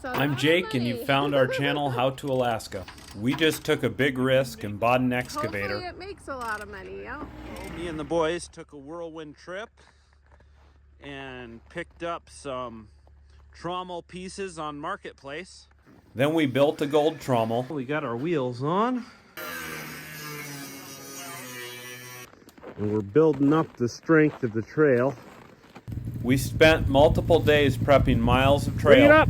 I'm Jake, and you found our channel, How to Alaska. We just took a big risk and bought an excavator. Hopefully it makes a lot of money, yeah. Well, me and the boys took a whirlwind trip and picked up some Trommel pieces on Marketplace. Then we built a gold Trommel. We got our wheels on. And we're building up the strength of the trail. We spent multiple days prepping miles of trail. Bring it up!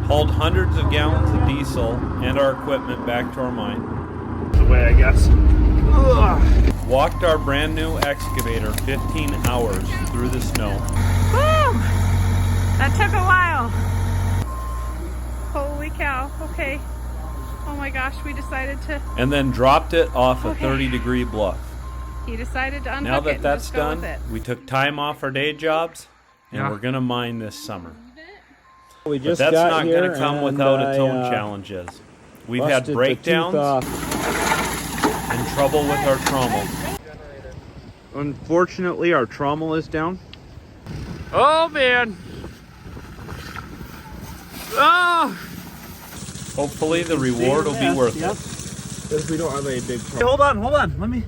Hauled hundreds of gallons of diesel and our equipment back to our mine. The way, I guess. Ugh. Walked our brand new excavator 15 hours through the snow. Woo! That took a while. Holy cow. Okay. Oh my gosh, we decided to... And then dropped it off a 30-degree bluff. He decided to unhook it. Now that that's done, we took time off our day jobs, and we're going to mine this summer. But that's not going to come without its own challenges. We've had breakdowns and trouble with our trommel. Unfortunately, our trommel is down. Oh, man! Oh! Hopefully, the reward will be worth it. If we don't have any big trouble. Hey, hold on. Let me...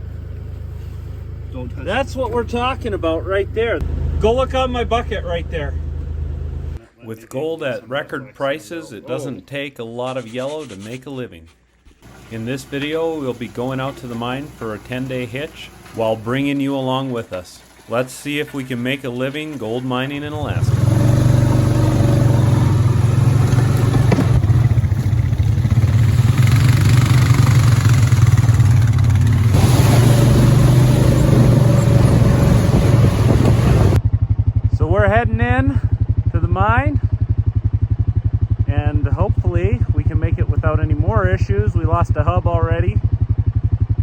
Don't touch That's what we're talking about right there. Go look on my bucket right there. With gold at record prices, it doesn't take a lot of yellow to make a living. In this video, we'll be going out to the mine for a 10-day hitch while bringing you along with us. Let's see if we can make a living gold mining in Alaska. So we're heading in to the mine, and hopefully we can make it without any more issues. We lost a hub already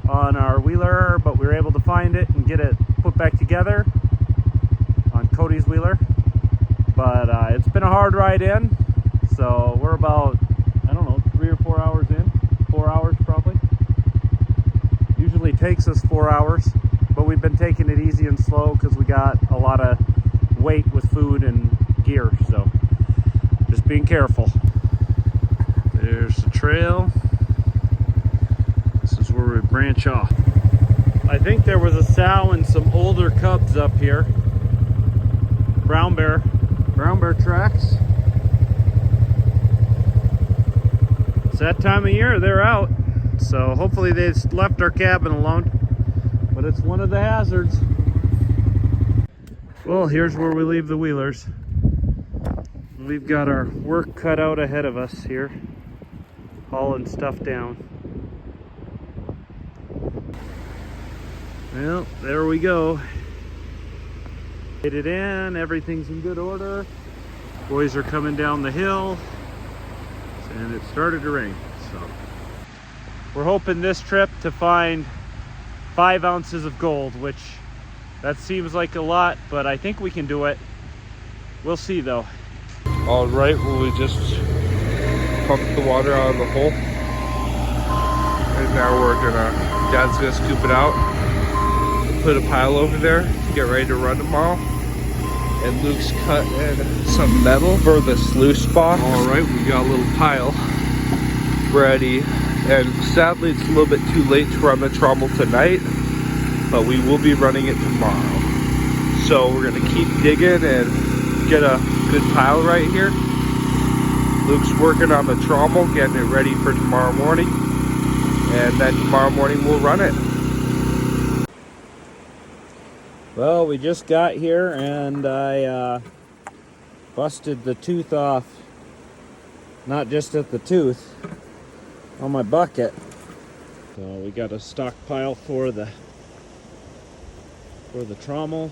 on our wheeler, but we were able to find it and get it put back together on Cody's wheeler. But it's been a hard ride in, so we're about, I don't know, 3 or 4 hours in. 4 hours probably. Usually takes us 4 hours, but we've been taking it easy and slow because we got a lot of weight with food and gear, so just being careful. There's the trail. This is where we branch off. I think there was a sow and some older cubs up here. Brown bear tracks. It's that time of year, they're out, so hopefully they left our cabin alone, but it's one of the hazards. Well, here's where we leave the wheelers. We've got our work cut out ahead of us here, hauling stuff down. Well, there we go. Get it in, everything's in good order. Boys are coming down the hill, and it started to rain, so. We're hoping this trip to find 5 ounces of gold, which that seems like a lot, but I think we can do it. We'll see though. All right, well, we just pumped the water out of the hole, and now Dad's gonna scoop it out, put a pile over there to get ready to run tomorrow. And Luke's cut in some metal for the sluice box. All right, we got a little pile ready, and sadly it's a little bit too late to run the trommel tonight, but we will be running it tomorrow. So we're gonna keep digging and get a good pile right here. Luke's working on the trommel, getting it ready for tomorrow morning, and then tomorrow morning we'll run it. Well, we just got here and I busted the tooth off, not just at the tooth, on my bucket. So we got a stockpile for the trommel.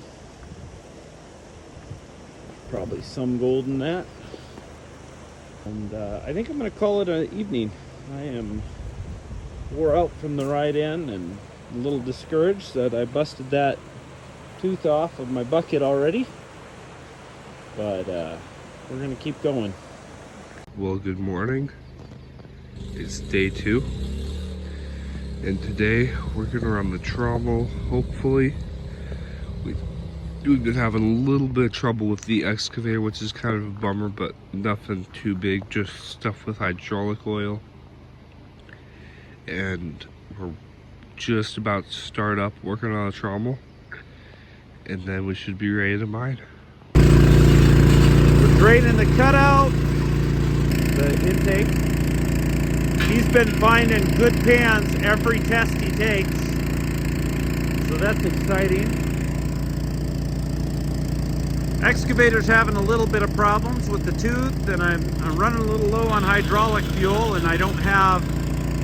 Probably some gold in that. And I think I'm going to call it an evening. I am wore out from the ride in and a little discouraged that I busted that tooth off of my bucket already. But we're going to keep going. Well, good morning. It's day 2. And today we're going to run the trommel, hopefully. We We've been having a little bit of trouble with the excavator, which is kind of a bummer, but nothing too big, just stuff with hydraulic oil. And we're just about to start up working on a trommel, and then we should be ready to mine. We're draining the cutout, the intake. He's been finding good pans every test he takes, so that's exciting. Excavator's having a little bit of problems with the tooth, and I'm running a little low on hydraulic fuel, and I don't have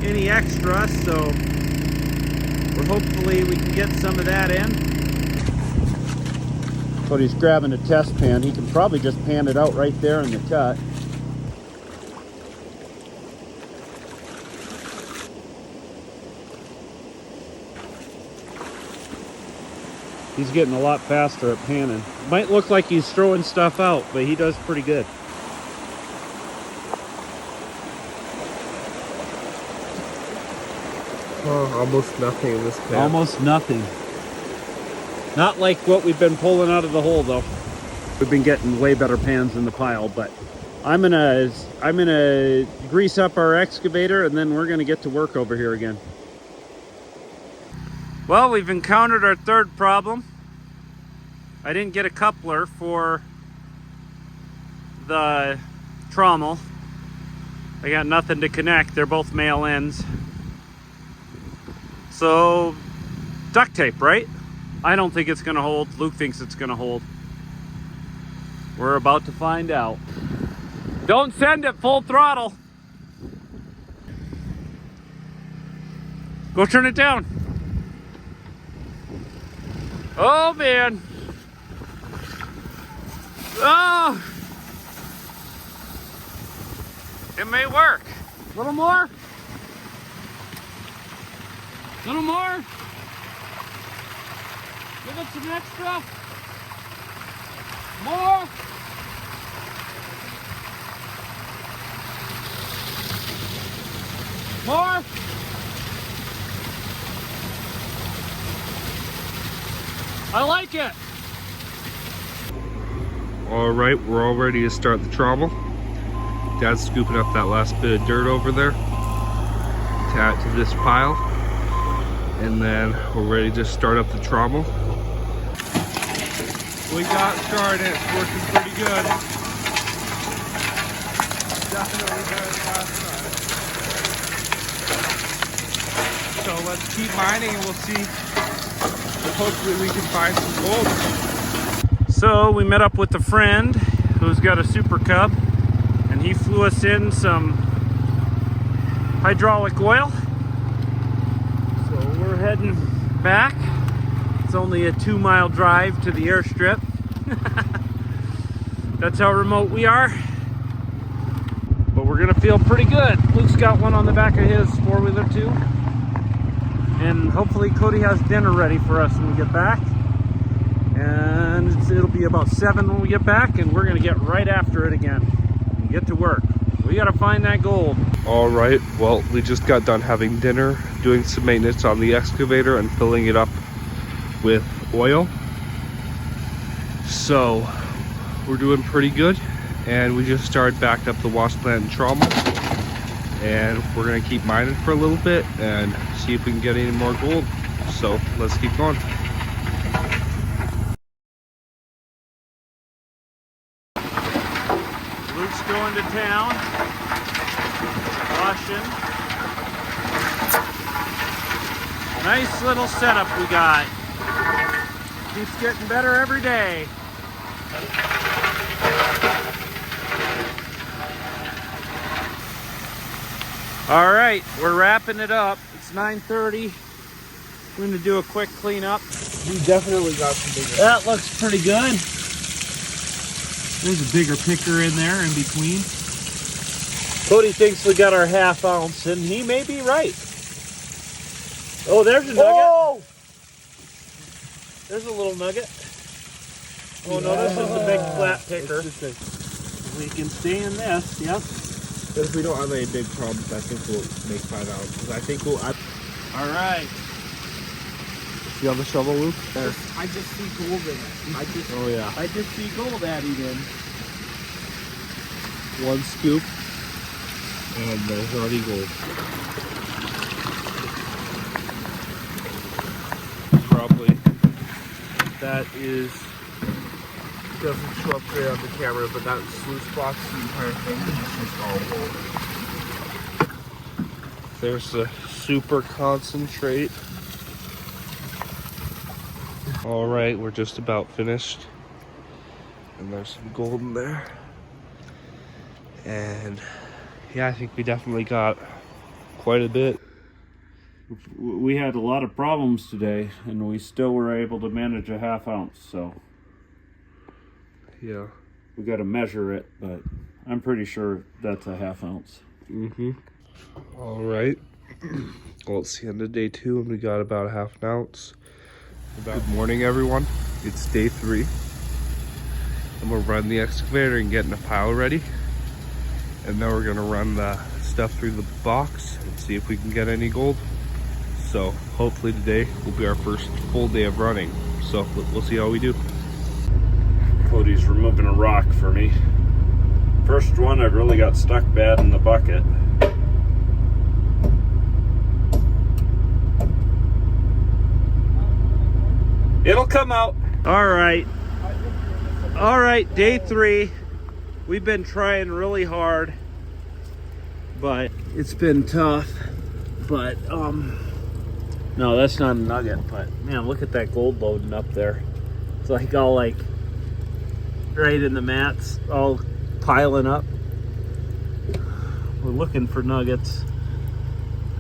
any extra, so hopefully we can get some of that in. But he's grabbing a test pan. He can probably just pan it out right there in the cut. He's getting a lot faster at panning. Might look like he's throwing stuff out, but he does pretty good. Oh, almost nothing in this pan. Almost nothing. Not like what we've been pulling out of the hole, though. We've been getting way better pans in the pile, but I'm gonna grease up our excavator, and then we're gonna get to work over here again. Well, we've encountered our third problem. I didn't get a coupler for the trommel. I got nothing to connect. They're both male ends. So, duct tape, right? I don't think it's gonna hold. Luke thinks it's gonna hold. We're about to find out. Don't send it full throttle. Go turn it down. Oh man. Oh. It may work. A little more. A little more. Give it some extra. More. More. I like it. All right, we're all ready to start the trommel. Dad's scooping up that last bit of dirt over there to add to this pile. And then we're ready to start up the trommel. We got started. It's working pretty good. Definitely better than last time. So let's keep mining and we'll see if hopefully we can find some gold. So we met up with a friend who's got a Super Cub, and he flew us in some hydraulic oil. So we're heading back. It's only a 2-mile drive to the airstrip. That's how remote we are. But we're gonna feel pretty good. Luke's got one on the back of his 4-wheeler too. And hopefully Cody has dinner ready for us when we get back. And it'll be about 7 when we get back, and we're gonna get right after it again and get to work. We gotta find that gold. All right, well, we just got done having dinner, doing some maintenance on the excavator and filling it up with oil. So we're doing pretty good, and we just started back up the wash plant and trommel, and we're gonna keep mining for a little bit and see if we can get any more gold. So let's keep going. Luke's going to town, washing. Nice little setup we got. Keeps getting better every day. All right, we're wrapping it up. It's 9:30. We're gonna do a quick cleanup. We definitely got some bigger. That looks pretty good. There's a bigger picker in there in between. Cody thinks we got our 1/2 ounce, and he may be right. Oh, there's a nugget. Oh! There's a little nugget. Oh no, this is a big flat picker. We can stay in this, yep. But if we don't have any big problems, I think we'll make 5 ounces. I think we'll... All right. See on the shovel loop? There. I just see gold in it. Oh yeah. I just see gold adding in. One scoop. And there's already gold. Probably. That is, doesn't show up there on the camera, but that sluice box, the entire thing is just all gold. There's a super concentrate. All right, we're just about finished. And there's some gold in there. And yeah, I think we definitely got quite a bit. We had a lot of problems today, and we still were able to manage a 1/2 ounce, so Yeah. we got to measure it, but I'm pretty sure that's a 1/2 ounce. All right. Well, it's the end of day 2, and we got about a 1/2 ounce. Good morning, everyone. It's day 3. I'm gonna run the excavator and getting a pile ready, and then we're gonna run the stuff through the box and see if we can get any gold. So hopefully today will be our first full day of running. So we'll see how we do. Cody's removing a rock for me. First one, I really got stuck bad in the bucket. It'll come out. All right, day 3. We've been trying really hard, but it's been tough. But no, that's not a nugget. But man, look at that gold loading up there. It's like all like right in the mats, all piling up. We're looking for nuggets.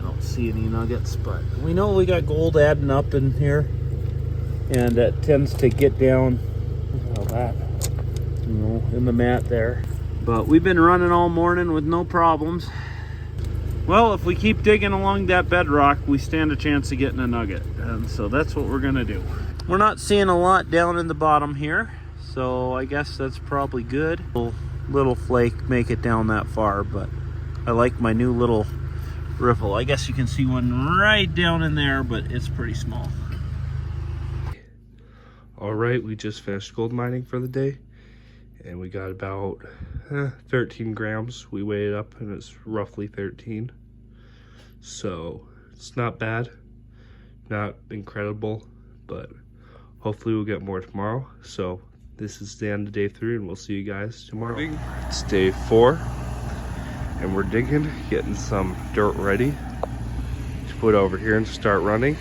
I don't see any nuggets, but we know we got gold adding up in here, and it tends to get down, look at all that, you know, in the mat there. But we've been running all morning with no problems. Well, if we keep digging along that bedrock, we stand a chance of getting a nugget, and so that's what we're gonna do. We're not seeing a lot down in the bottom here, so I guess that's probably good. Little flake make it down that far, but I like my new little riffle. I guess you can see one right down in there, but it's pretty small. All right, we just finished gold mining for the day, and we got about 13 grams. We weighed it up, and it's roughly 13. So it's not bad, not incredible, but hopefully we'll get more tomorrow. So this is the end of day 3, and we'll see you guys tomorrow. It's day 4, and we're digging, getting some dirt ready to put over here and start running.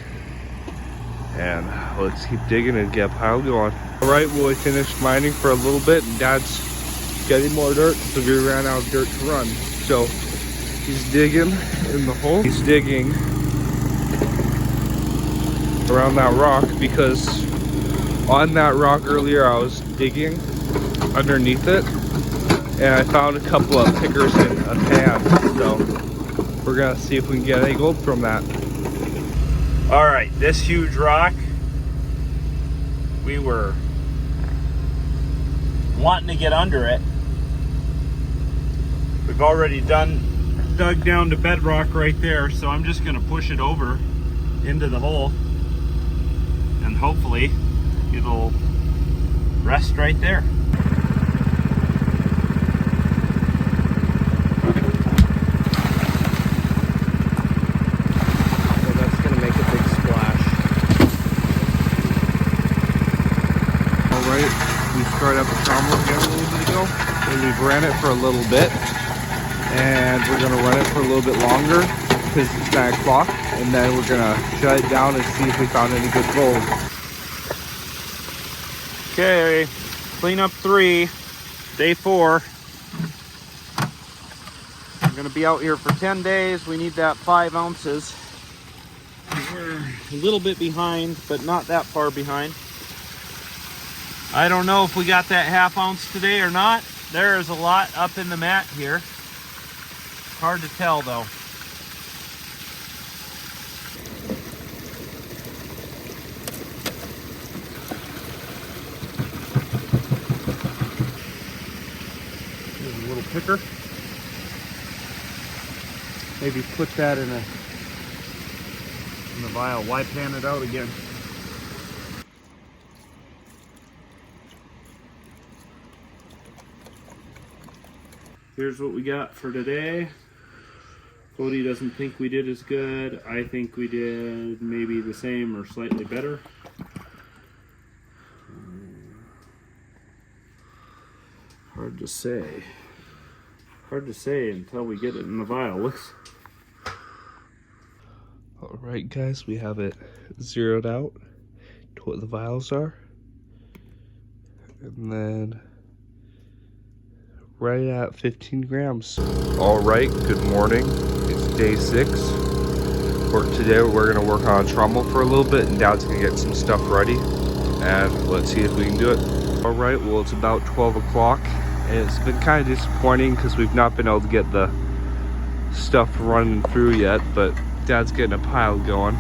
And let's keep digging and get a pile going. All right, well, we finished mining for a little bit, and Dad's getting more dirt, so we ran out of dirt to run. So he's digging in the hole. He's digging around that rock, because on that rock earlier I was digging underneath it, and I found a couple of pickers in a pan. So we're gonna see if we can get any gold from that. All right, this huge rock, we were wanting to get under it. We've already dug down to bedrock right there, so I'm just gonna push it over into the hole, and hopefully it'll rest right there. We started up the Trommel again a little bit ago, and we've ran it for a little bit, and we're gonna run it for a little bit longer because it's 9 o'clock, and then we're gonna shut it down and see if we found any good gold. Okay, cleanup 3, day 4. We're gonna be out here for 10 days. We need that 5 ounces. We're a little bit behind, but not that far behind. I don't know if we got that 1/2 ounce today or not. There is a lot up in the mat here. Hard to tell though. Here's a little picker. Maybe put that in the vial. Why pan it out again? here's what we got for today. Cody doesn't think we did as good. I think we did maybe the same or slightly better. Hard to say. Hard to say until we get it in the vial. Looks. Alright guys, we have it zeroed out to what the vials are. And then right at 15 grams. Alright, good morning. It's day 6. Today we're going to work on Trommel for a little bit, and Dad's going to get some stuff ready. And let's see if we can do it. Alright, well it's about 12 o'clock. And it's been kind of disappointing because we've not been able to get the stuff running through yet, but Dad's getting a pile going.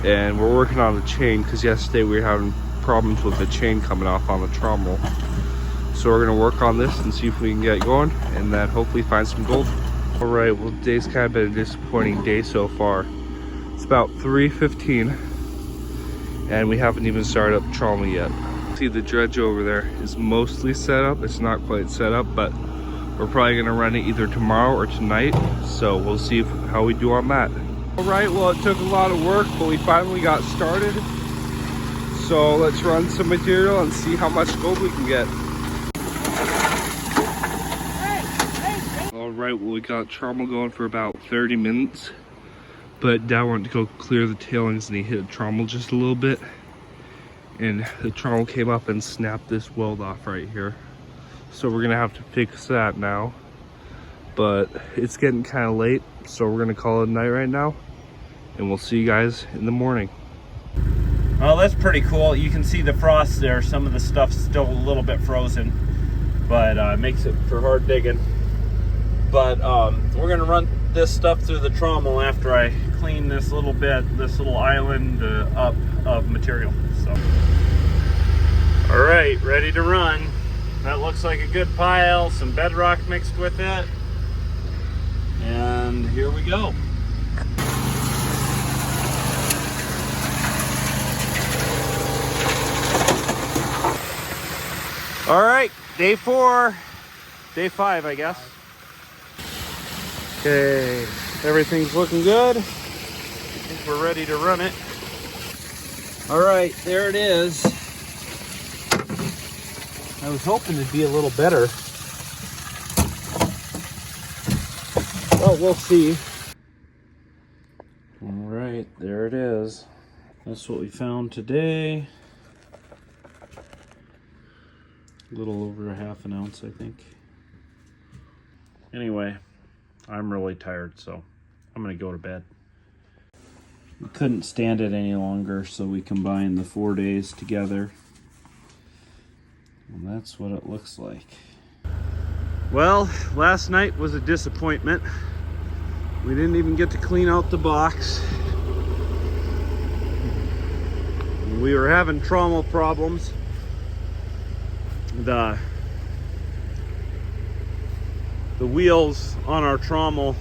And we're working on the chain because yesterday we were having problems with the chain coming off on the Trommel. So we're gonna work on this and see if we can get going and then hopefully find some gold. All right, well today's kind of been a disappointing day so far. It's about 3:15 and we haven't even started up Trommel yet. See, the dredge over there is mostly set up. It's not quite set up, but we're probably gonna run it either tomorrow or tonight. So we'll see how we do on that. All right, well it took a lot of work, but we finally got started. So let's run some material and see how much gold we can get. All right, well we got Trommel going for about 30 minutes, but Dad wanted to go clear the tailings and he hit Trommel just a little bit. And the Trommel came up and snapped this weld off right here. So we're gonna have to fix that now. But it's getting kind of late, so we're gonna call it a night right now. And we'll see you guys in the morning. Well, that's pretty cool. You can see the frost there. Some of the stuff's still a little bit frozen, but makes it for hard digging. But we're gonna run this stuff through the Trommel after I clean this little island up of material. So, all right, ready to run. That looks like a good pile, some bedrock mixed with it. And here we go. All right, day 4, day 5, I guess. Okay, everything's looking good. I think we're ready to run it. All right, there it is. I was hoping it'd be a little better. Well, we'll see. All right, there it is. That's what we found today. A little over a half an ounce, I think. Anyway, I'm really tired, so I'm gonna go to bed. We couldn't stand it any longer, so we combined the 4 days together. And that's what it looks like. Well, last night was a disappointment. We didn't even get to clean out the box. We were having Trommel problems. The wheels on our Trommel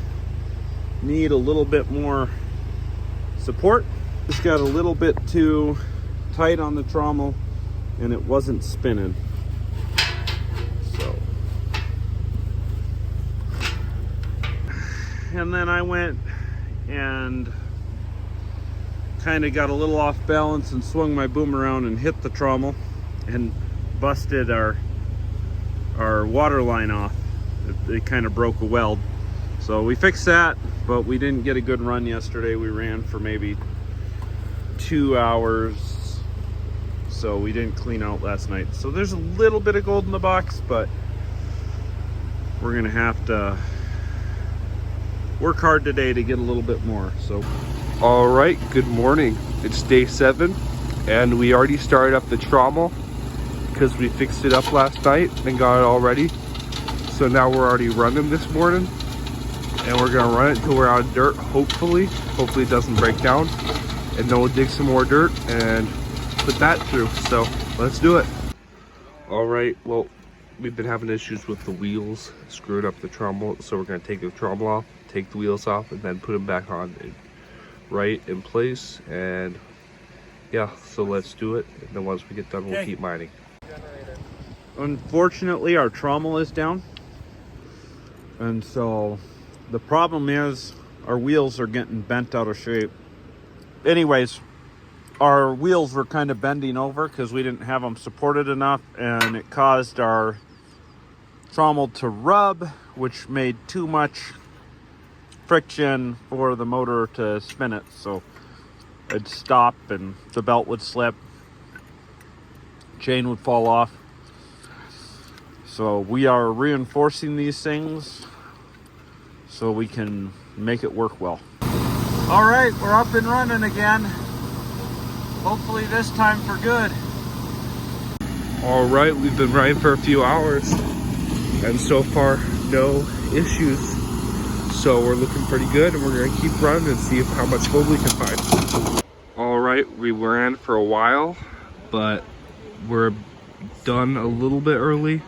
need a little bit more support. Just got a little bit too tight on the Trommel and it wasn't spinning. So, and then I went and kind of got a little off balance and swung my boom around and hit the Trommel and busted our water line off. It kind of broke a weld. So we fixed that, but we didn't get a good run yesterday. We ran for maybe 2 hours, so we didn't clean out last night. So there's a little bit of gold in the box, but we're gonna have to work hard today to get a little bit more. So, All right, good morning. It's day 7, and we already started up the Trommel because we fixed it up last night and got it all ready. So now we're already running this morning, and we're gonna run it until we're out of dirt, hopefully it doesn't break down, and then we'll dig some more dirt and put that through. So let's do it. All right, well, we've been having issues with the wheels, screwed up the Trommel, so we're gonna take the Trommel off, take the wheels off, and then put them back on right in place. And yeah, so let's do it, and then once we get done, we'll keep mining. unfortunately our Trommel is down. And so the problem is our wheels are getting bent out of shape. Anyways, our wheels were kind of bending over because we didn't have them supported enough, and it caused our trommel to rub, which made too much friction for the motor to spin it. So it'd stop and the belt would slip, chain would fall off. So we are reinforcing these things so we can make it work well. All right, we're up and running again. Hopefully this time for good. All right, we've been running for a few hours and so far no issues. So we're looking pretty good, and we're gonna keep running and see how much gold we can find. All right, we ran for a while, but we're done a little bit early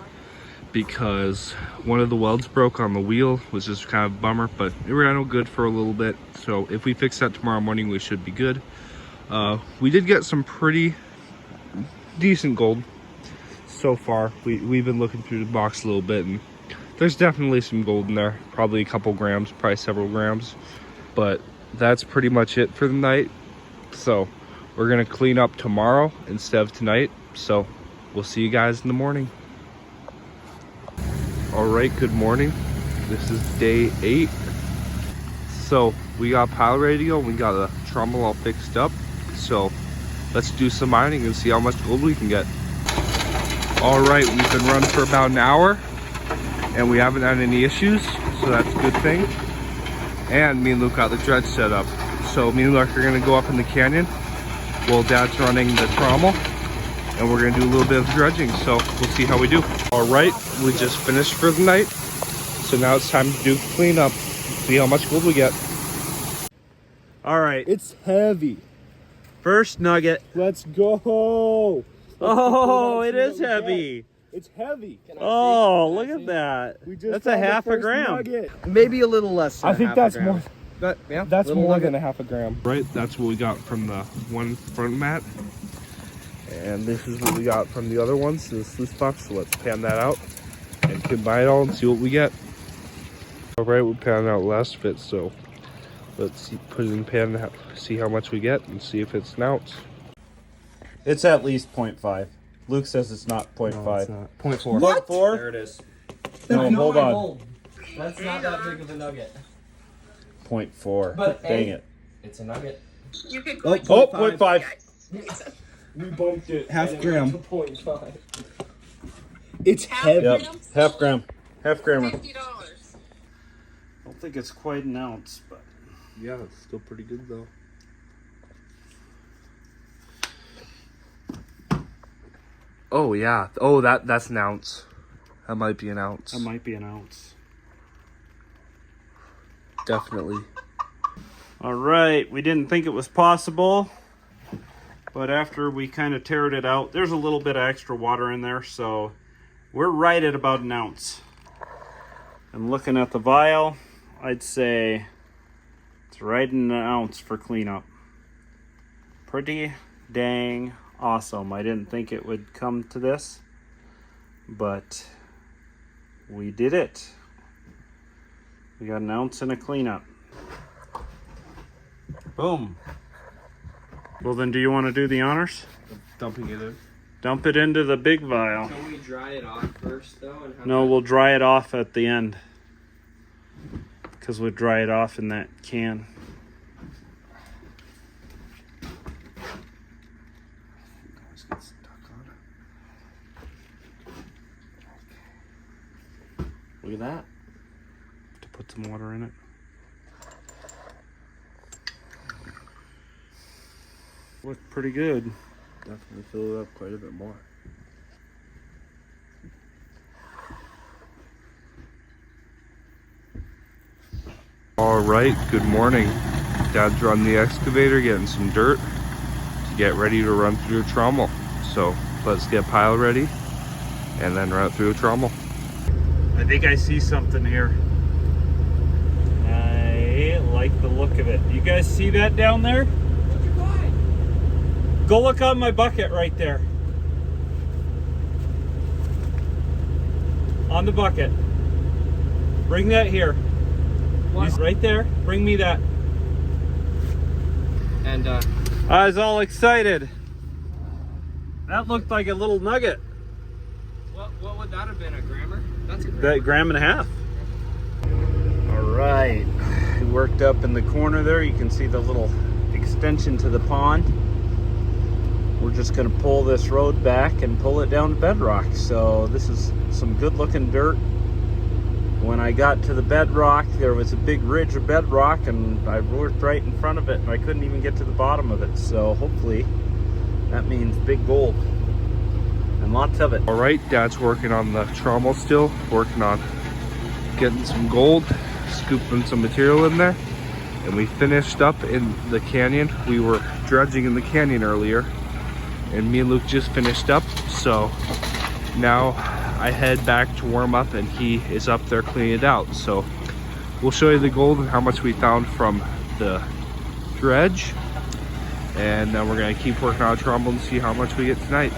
because one of the welds broke on the wheel, which is kind of a bummer, but it ran good for a little bit. So if we fix that tomorrow morning, we should be good. We did get some pretty decent gold so far. We've been looking through the box a little bit, and there's definitely some gold in there, probably a couple grams, probably several grams, but that's pretty much it for the night. So we're gonna clean up tomorrow instead of tonight, so we'll see you guys in the morning. All right, good morning. This is day 8. So we got pile ready to go. We got a trommel all fixed up, so let's do some mining and see how much gold we can get. All right, we've been running for about an hour and we haven't had any issues, so that's a good thing. And me and Luke got the dredge set up. So me and Luke are gonna go up in the canyon while Dad's running the trommel, and we're gonna do a little bit of dredging, so we'll see how we do. All right, we just finished for the night, so now it's time to do cleanup, see how much gold we get. All right, It's heavy. first nugget. Let's go. Oh, it Let's is see what we heavy. get. It's heavy. Oh, look at that. We just That's a found the half a first gram. nugget. Maybe a little less than I think half a that's gram. more. But yeah, That's little more nugget. than a half a gram. Right, that's what we got from the one front mat. And this is what we got from the other ones, the sluice box. So let's pan that out and combine it all and see what we get. All right, we pan out last fit, so let's see, put it in pan, see how much we get, and see if it's an ounce. It's at least 0.5. Luke says it's not 0.5. 0.4. 0.4? There it is. No, hold on. That's not that big of a nugget. 0.4. But Dang hey, it. it's a nugget. You could Oh, 0.5. We bumped it. Half and it gram. went to 0.5. It's heavy. Yep, half gram. Half grammer. $50. I don't think it's quite an ounce, but Yeah, it's still pretty good though. Oh yeah. Oh, that's an ounce. That might be an ounce. that might be an ounce. Definitely. All right, we didn't think it was possible, but after we kind of teared it out, there's a little bit of extra water in there, so we're right at about an ounce. And looking at the vial, I'd say it's right in an ounce for cleanup. Pretty dang awesome. I didn't think it would come to this, but we did it. We got an ounce and a cleanup. Boom. Well, then, do you want to do the honors? Dumping it in. Dump it into the big vial. Can we dry it off first, though? And have No, that- we'll dry it off at the end. Because we'll dry it off in that can. Look at that. To put some water in it. Looked pretty good. Definitely fill it up quite a bit more. All right, good morning. Dad's run the excavator, getting some dirt to get ready to run through the trommel. So let's get pile ready and then run it through the trommel. I think I see something here. I like the look of it. You guys see that down there? Go look on my bucket right there. On the bucket. Bring that here. What? He's right there. Bring me that. And I was all excited. That looked like a little nugget. what would that have been? A grammer? That's a grammer. That gram and a half. All right. We worked up in the corner there. You can see the little extension to the pond. We're just going to pull this road back and pull it down to Bedrock. So this is some good looking dirt. When I got to the Bedrock, there was a big ridge of bedrock, and I worked right in front of it, and I couldn't even get to the bottom of it. So hopefully that means big gold and lots of it. All right, Dad's working on the trommel still, working on getting some gold, scooping some material in there. And we finished up in the canyon. We were dredging in the canyon earlier, and me and Luke just finished up. So now I head back to warm up, and he is up there cleaning it out. So we'll show you the gold and how much we found from the dredge, and then we're gonna keep working on Trommel and see how much we get tonight.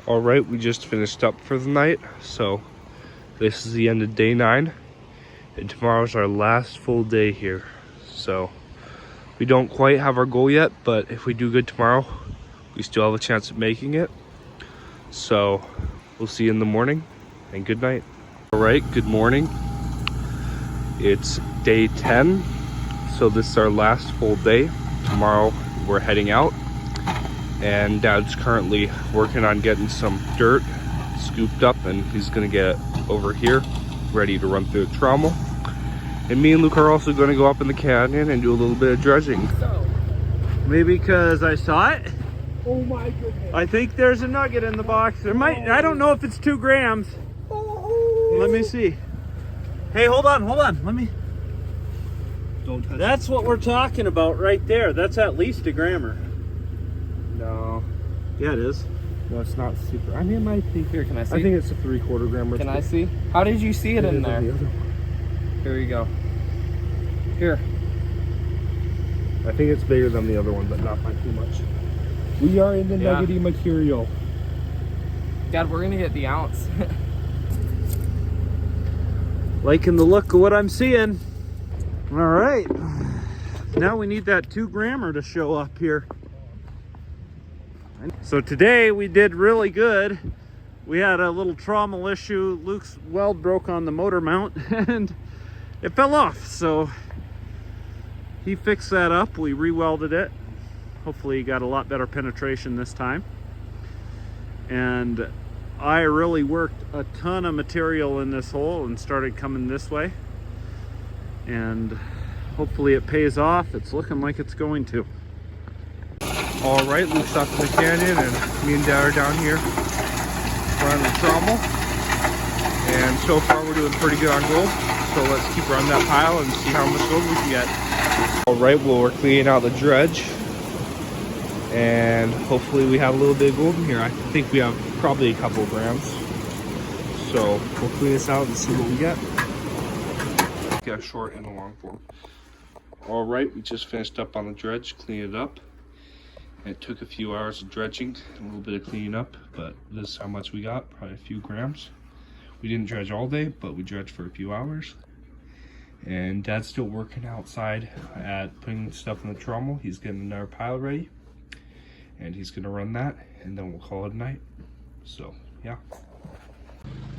All right, we just finished up for the night, so this is the end of day 9, and tomorrow's our last full day here. So we don't quite have our goal yet, but if we do good tomorrow, we still have a chance of making it. So we'll see you in the morning, and good night. All right, good morning. It's day 10, so this is our last full day. Tomorrow we're heading out, and Dad's currently working on getting some dirt scooped up, and he's gonna get over here ready to run through the trommel. And me and Luke are also gonna go up in the canyon and do a little bit of dredging. Maybe because I saw it. Oh my goodness. I think there's a nugget in the box. There might, I don't know if it's 2 grams. Let me see. Hey, hold on. Let me. Don't touch That's what we're talking about right there. That's at least a grammer. No, Yeah, it is. no, it's not super. I mean, it might be. Here, can I see? I think it's a 3/4 gram. Can I see? How did you see it in there? Here you go. Here. I think it's bigger than the other one, but not by too much. We are in the Yeah. nuggety material. Dad, we're gonna get the ounce. Liking the look of what I'm seeing. All right. Now we need that 2 grammer to show up here. So today we did really good. We had a little trommel issue. Luke's weld broke on the motor mount and it fell off. So he fixed that up. We re-welded it. Hopefully he got a lot better penetration this time. And I really worked a ton of material in this hole and started coming this way. And hopefully it pays off. It's looking like it's going to. All right, Luke's up in the canyon, and me and Dad are down here running the trommel. And so far we're doing pretty good on gold. So let's keep running that pile and see how much gold we can get. All right, well, we're cleaning out the dredge, and hopefully we have a little bit of gold in here. I think we have probably a couple of grams. So we'll clean this out and see what we get. Got a short and a long form. All right, we just finished up on the dredge, cleaned it up. It took a few hours of dredging, a little bit of cleaning up, but this is how much we got, probably a few grams. We didn't dredge all day, but we dredged for a few hours. And Dad's still working outside at putting stuff in the trommel. He's getting another pile ready, and he's gonna run that, and then we'll call it a night. So, yeah.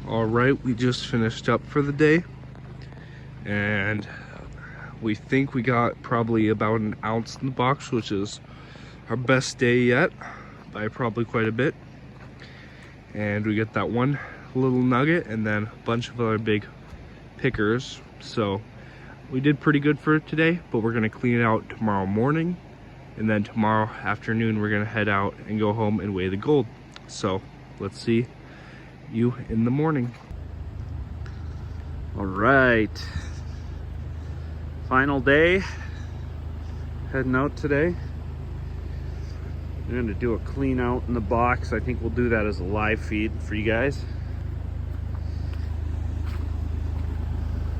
All right, we just finished up for the day, and we think we got probably about an ounce in the box, which is our best day yet by probably quite a bit. And we get that one little nugget and then a bunch of other big pickers. So we did pretty good for today, but we're gonna clean it out tomorrow morning, and then tomorrow afternoon we're gonna head out and go home and weigh the gold. So let's see you in the morning. All right. Final day. Heading out today. I'm going to do a clean out in the box. I think we'll do that as a live feed for you guys.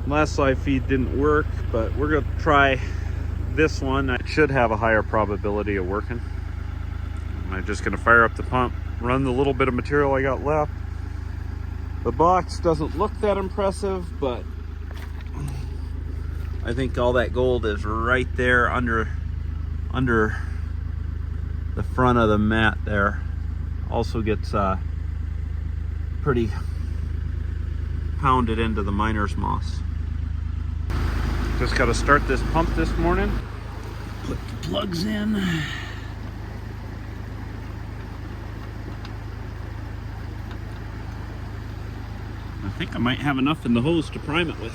Last live feed didn't work, but we're going to try this one. I should have a higher probability of working. I'm just going to fire up the pump, run the little bit of material I got left. The box doesn't look that impressive, but I think all that gold is right there under the front of the mat there. Also gets pretty pounded into the miner's moss. Just got to start this pump this morning. Put the plugs in. I think I might have enough in the hose to prime it with.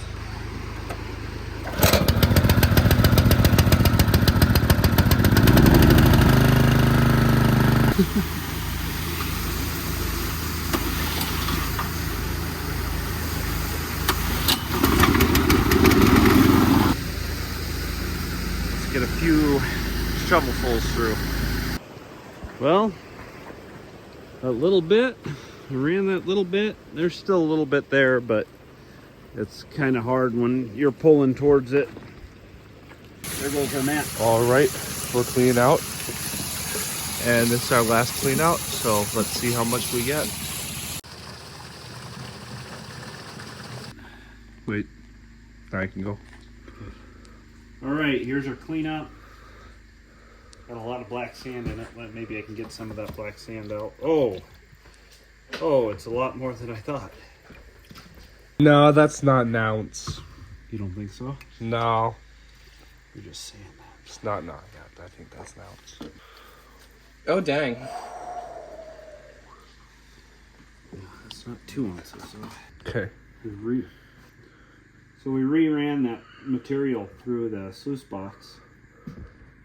Let's get a few shovelfuls through. Well, a little bit. I ran that little bit. There's still a little bit there, but it's kind of hard when you're pulling towards it. There goes our mat. All right, we're cleaning out. And this is our last clean out, so let's see how much we get. Wait, I can go. All right, here's our cleanup. Got a lot of black sand in it. Maybe I can get some of that black sand out. Oh, it's a lot more than I thought. No, that's not an ounce. You don't think so? No. You're just saying that. It's not yet. I think that's an ounce. Oh, dang. It's not 2 ounces. So Okay. we re-ran that material through the sluice box,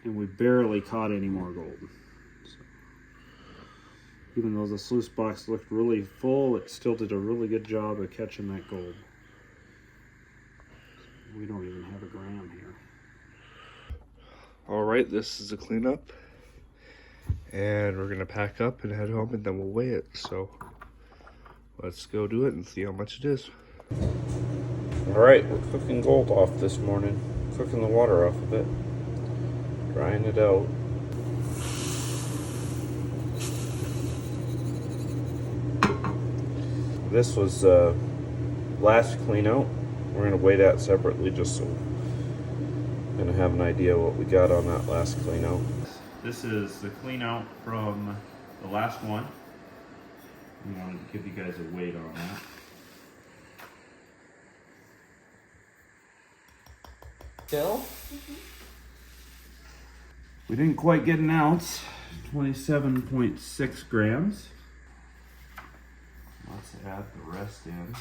and we barely caught any more gold. So, even though the sluice box looked really full, it still did a really good job of catching that gold. We don't even have a gram here. All right, this is a cleanup. And we're gonna pack up and head home, and then we'll weigh it. So let's go do it and see how much it is. All right, we're cooking gold off this morning. Cooking the water off a bit. Drying it out. This was last clean out. We're gonna weigh that separately just so we're gonna have an idea what we got on that last clean out. This is the clean out from the last one. We wanted to give you guys a weight on that. Bill? We didn't quite get an ounce. 27.6 grams. Let's add the rest in.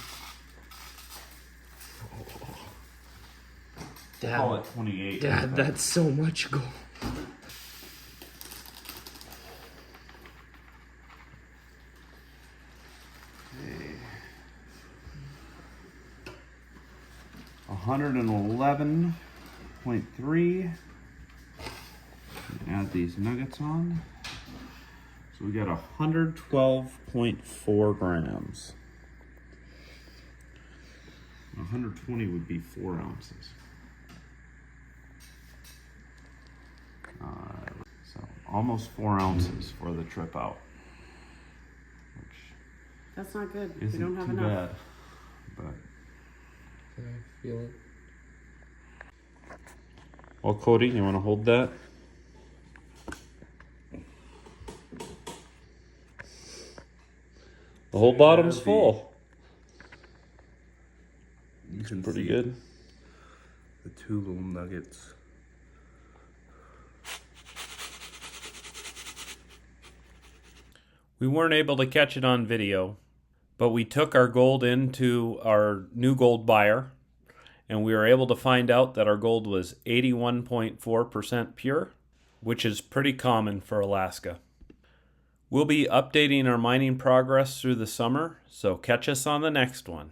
Call it 28. Dad, that's so much gold. Okay. 111.3. Add these nuggets on. So we got 112.4 grams. 120 would be 4 ounces. So almost 4 ounces for the trip out. Which That's not good. We isn't don't have too enough. bad. But Can I feel it? well, Cody, you want to hold that? The whole bottom's full. You can Pretty see good. the 2 little nuggets. We weren't able to catch it on video, but we took our gold into our new gold buyer, and we were able to find out that our gold was 81.4% pure, which is pretty common for Alaska. We'll be updating our mining progress through the summer, so catch us on the next one.